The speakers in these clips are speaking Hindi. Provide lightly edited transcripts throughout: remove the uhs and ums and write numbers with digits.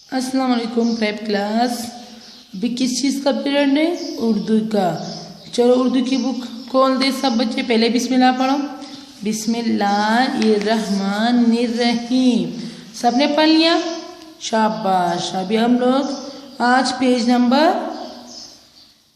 अस्सलाम वालेकुम प्रेप क्लास। अभी किस चीज़ का पीरियड है? उर्दू का। चलो उर्दू की बुक खोल दे सब बच्चे। पहले बिस्मिल्लाह पढ़ो। बिस्मिल्लाहिर्रहमानिर्रहीम। सबने पढ़ लिया? शाबाश। अभी हम लोग आज पेज नंबर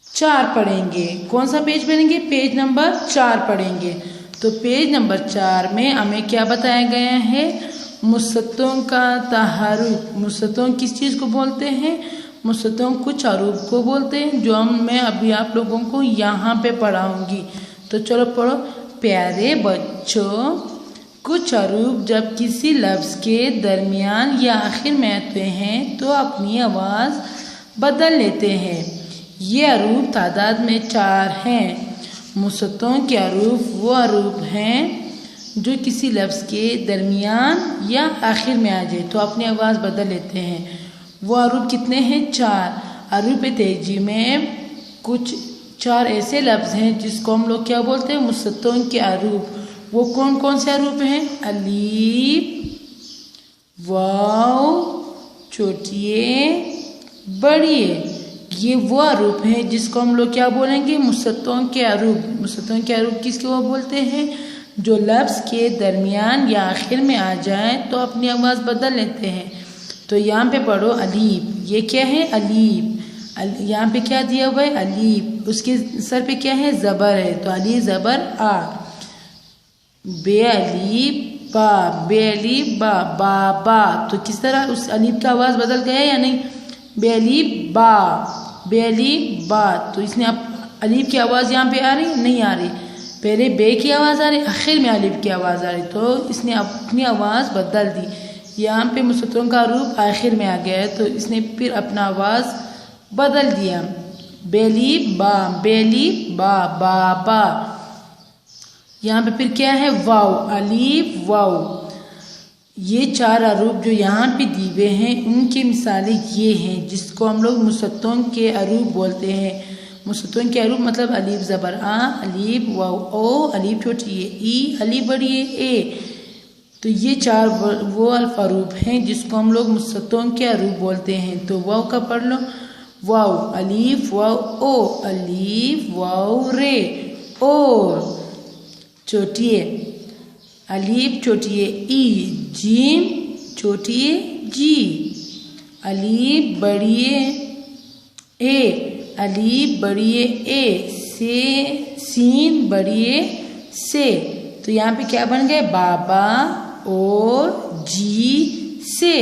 4 पढ़ेंगे। कौन सा पेज पढ़ेंगे? पेज नंबर 4 पढ़ेंगे। तो पेज नंबर 4 में हमें क्या बताया गया है? मुसत्तों का तहारुफ। मुसत्तों किस चीज़ को बोलते हैं? मुसत्तों कुछ अरूब को बोलते हैं, जो मैं अभी आप लोगों को यहाँ पे पढ़ाऊँगी। तो चलो पढ़ो। प्यारे बच्चों, कुछ अरूब जब किसी लफ्ज़ के दरमियान या आखिर में आते हैं तो अपनी आवाज़ बदल लेते हैं। ये अरूब तादाद में 4 हैं। मुसत्तों के अरूब वो अरूब हैं जो किसी लफ्ज़ के दरमियान या आखिर में आ जाए तो अपनी आवाज़ बदल लेते हैं। वो अरूब कितने हैं? 4। अरूब तेजी में कुछ 4 ऐसे लफ्ज़ हैं जिसको हम लोग क्या बोलते हैं? मुसत्तों के अरूब। वो कौन कौन से अरूब हैं? अलीफ, वाव, छोटिए, बड़िए। ये वो अरूब हैं जिसको हम लोग क्या बोलेंगे? मुसत्तों के अरूब। मुसत्तों के अरूब किसको बोलते हैं? जो लफ्ज़ के दरमियान या आखिर में आ जाए तो अपनी आवाज़ बदल लेते हैं। तो यहाँ पे पढ़ो अलीफ। ये क्या है? अलीफ। यहाँ पे क्या दिया हुआ है? अलीफ। उसके सर पे क्या है? ज़बर है, तो अली ज़बर आ। बे अलीफ बा, बे अलीफ बा, बा बा। तो किस तरह उस अलीफ का आवाज़ बदल गया है या नहीं? बे अलीफ बा, बे अलीफ बा। तो इसने अब अलीफ की आवाज़ यहाँ पे आ रही? नहीं आ रही। पहले बे की आवाज़ आ रही, आखिर में अलीफ की आवाज़ आ रही, तो इसने अपनी आवाज़ बदल दी। यहाँ पे मुसत्तों का रूप आखिर में आ गया है तो इसने फिर अपना आवाज़ बदल दिया। बेलीफ बा, बेलीफ बा, बा बा। यहाँ पे फिर क्या है? वाव, अलीफ वाव। ये 4 अरूब जो यहाँ पे दी हुए हैं उनकी मिसालें ये हैं जिसको हम लोग मुसत्तों के अरूब बोलते हैं। मुसत्तों के अरूब मतलब अलीफ ज़बर आ, अलीफ वाव ओ, अलीफ छोटी है ई, अलीफ बड़ी है ए। तो ये 4 वो अरूब हैं जिसको हम लोग मुसत्तों के अरूब बोलते हैं। तो वाव का पढ़ लो। वाव, अलीफ वाव ओ, अलीफ वाव रे, और। छोटी है अलीफ, छोटी है ई, जीम, छोटी है जी। अलीफ बड़ी है ए, अलीफ बड़ी है ए, से, सीन बड़ी है से। तो यहाँ पे क्या बन गए? बाबा और जी से।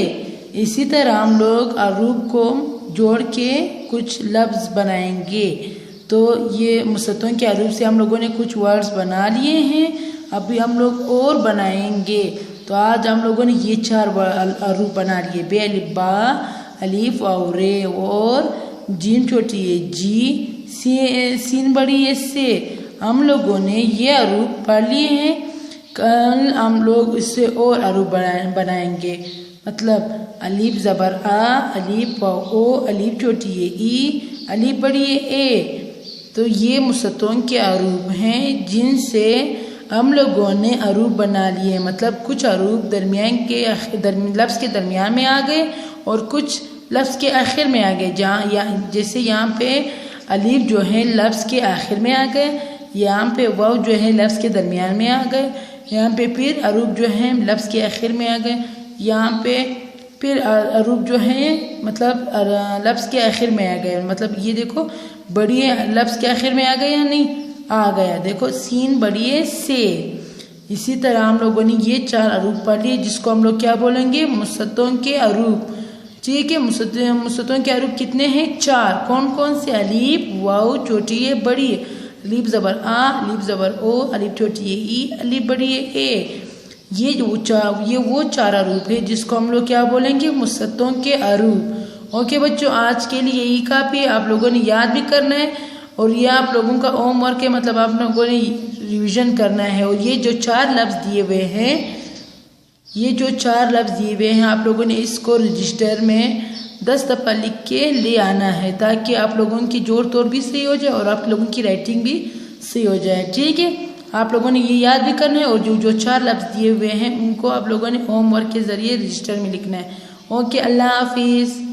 इसी तरह हम लोग अरूब को जोड़ के कुछ लफ्ज़ बनाएंगे। तो ये मुसत्तों के अरूब से हम लोगों ने कुछ वर्ड्स बना लिए हैं, अभी हम लोग और बनाएंगे। तो आज हम लोगों ने ये 4 अरूब बना लिए। बे अलीफ बा, अलीफ और रे, और जीम छोटी है जी, सीन बड़ी है से। हम लोगों ने ये अरूब पढ़ लिए हैं। कल हम लोग इससे और अरूब बनाएंगे। मतलब अलीफ ज़बर आ, अलीफ ओ, अलीफ छोटी है ई, अलीफ बड़ी है ए। तो ये मुसत्तों के अरूब हैं जिनसे हम लोगों ने अरूब बना लिए। मतलब कुछ अरूब दरमियान के लफ्ज़ के दरमियान में आ गए और कुछ लफ्ज़ के आखिर में आ गए। जैसे यहाँ पे अलीफ जो है लफ्ज़ के आखिर में आ गए, यहाँ पे वाव जो है लफ्ज़ के दरमियान में आ गए, यहाँ पे फिर अरूब जो है लफ्ज़ के आखिर में आ गए, यहाँ पे फिर अरूब जो है मतलब लफ्ज़ के आखिर में आ गए। मतलब ये देखो, बड़ी है लफ्ज़ के आखिर में आ गया या नहीं? आ गया। देखो सीन बड़ी है से। इसी तरह हम लोगों ने ये 4 अरूब पढ़ लिए जिसको हम लोग क्या बोलेंगे? मुसत्तों के अरूब। ठीक है। मुसत्तों के अरूब कितने हैं? 4। कौन कौन से? अलीफ वाव, छोटी है बड़ी है, अलीफ ज़बर आ, अलीफ ज़बर ओ, अलीफ छोटी है ई, अलीफ बड़ी है ए। ये वो 4 अरूब है जिसको हम लोग क्या बोलेंगे? मुसत्तों के अरूब। ओके बच्चों, आज के लिए यही काफ़ी है। आप लोगों ने याद भी करना है और ये आप लोगों का होमवर्क है, मतलब आप लोगों ने रिवीजन करना है। और ये जो 4 लफ्ज़ दिए हुए हैं, ये जो 4 लफ्ज़ दिए हुए हैं, आप लोगों ने इसको रजिस्टर में 10 दफ़ा लिख के ले आना है ताकि आप लोगों की जोड़ तोड़ भी सही हो जाए और आप लोगों की राइटिंग भी सही हो जाए। ठीक है। आप लोगों ने ये याद भी करना है और जो 4 लफ्ज़ दिए हुए हैं उनको आप लोगों ने होमवर्क के ज़रिए रजिस्टर में लिखना है। ओके, अल्लाह हाफिज़।